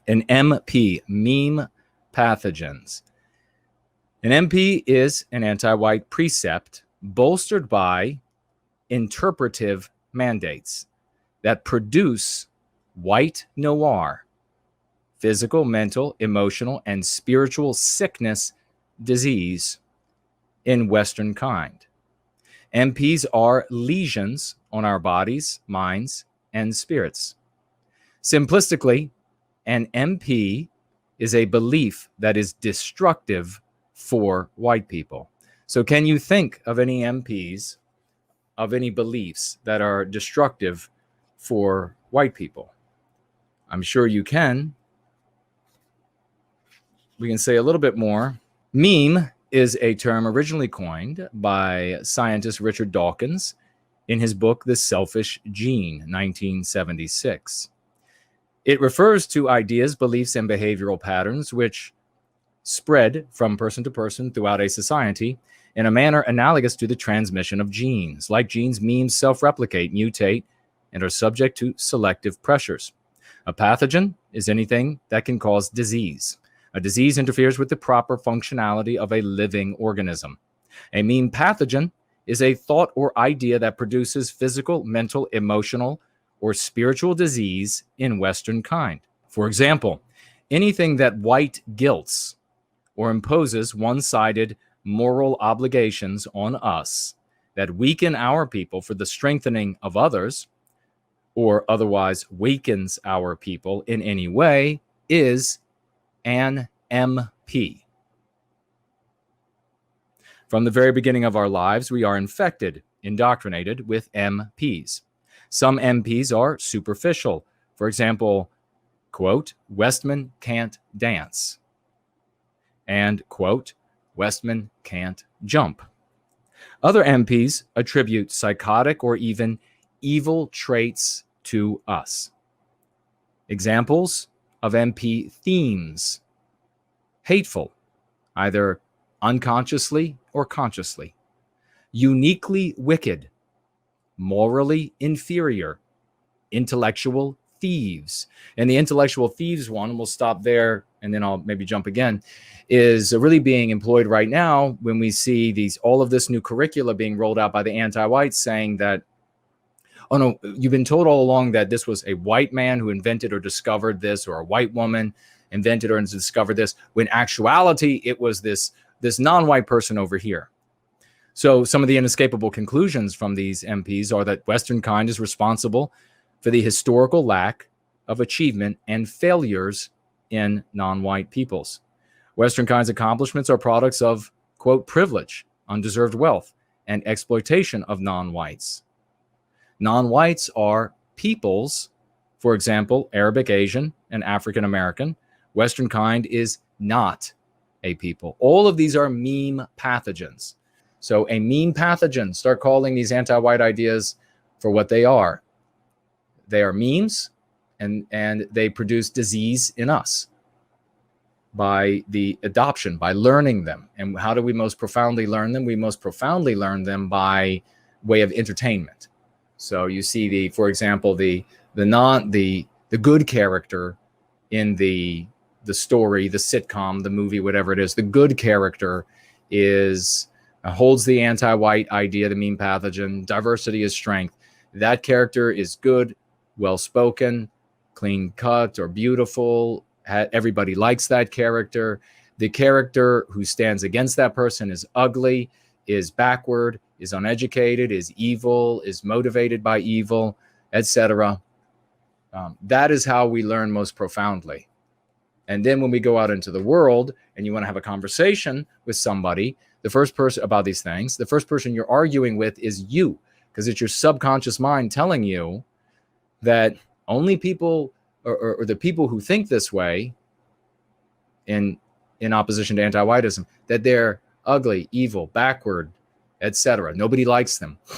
An MP, meme pathogens. An MP is an anti-white precept bolstered by interpretive mandates that produce white noir, physical, mental, emotional, and spiritual sickness, disease in Western kind. MPs are lesions on our bodies, minds, and spirits. Simplistically, an MP is a belief that is destructive for white people. So can you think of any MPs, of any beliefs that are destructive for white people? I'm sure you can. We can say a little bit more. Meme is a term originally coined by scientist Richard Dawkins in his book, The Selfish Gene, 1976. It refers to ideas, beliefs, and behavioral patterns which spread from person to person throughout a society in a manner analogous to the transmission of genes. Like genes, memes self-replicate, mutate, and are subject to selective pressures. A pathogen is anything that can cause disease. A disease interferes with the proper functionality of a living organism. A meme pathogen is a thought or idea that produces physical, mental, emotional, or spiritual disease in Western kind. For example, anything that white guilts or imposes one-sided moral obligations on us that weaken our people for the strengthening of others, or otherwise weakens our people in any way, is an MP. From the very beginning of our lives, we are infected, indoctrinated with MPs. Some MPs are superficial. For example, quote, Westman can't dance. And, quote, Westman can't jump. Other MPs attribute psychotic or even evil traits to us. Examples of MP themes: hateful, either unconsciously or consciously; uniquely wicked; morally inferior; intellectual thieves. And the intellectual thieves one, and we'll stop there and then I'll maybe jump again, is really being employed right now when we see all of this new curricula being rolled out by the anti-whites saying that, oh no, you've been told all along that this was a white man who invented or discovered this, or a white woman invented or discovered this, when actuality it was this non-white person over here. So some of the inescapable conclusions from these MPs are that Western kind is responsible for the historical lack of achievement and failures in non-white peoples. Western kind's accomplishments are products of, quote, privilege, undeserved wealth, and exploitation of non-whites. Non-whites are peoples, for example, Arabic, Asian, and African American. Western kind is not a people. All of these are meme pathogens. So a meme pathogen, start calling these anti-white ideas for what they are. They are memes, and they produce disease in us by the adoption, by learning them. And how do we most profoundly learn them? We most profoundly learn them by way of entertainment. So you see for example, the good character in the story, the sitcom, the movie, whatever it is, the good character holds the anti-white idea, the meme pathogen, diversity is strength. That character is good, well-spoken, clean-cut, or beautiful. Everybody likes that character. The character who stands against that person is ugly, is backward, is uneducated, is evil, is motivated by evil, etc. That is how we learn most profoundly. And then when we go out into the world and you want to have a conversation with somebody, the first person about these things, the first person you're arguing with is you, because it's your subconscious mind telling you that only people or the people who think this way in opposition to anti-whiteism, that they're ugly, evil, backward, etc. Nobody likes them.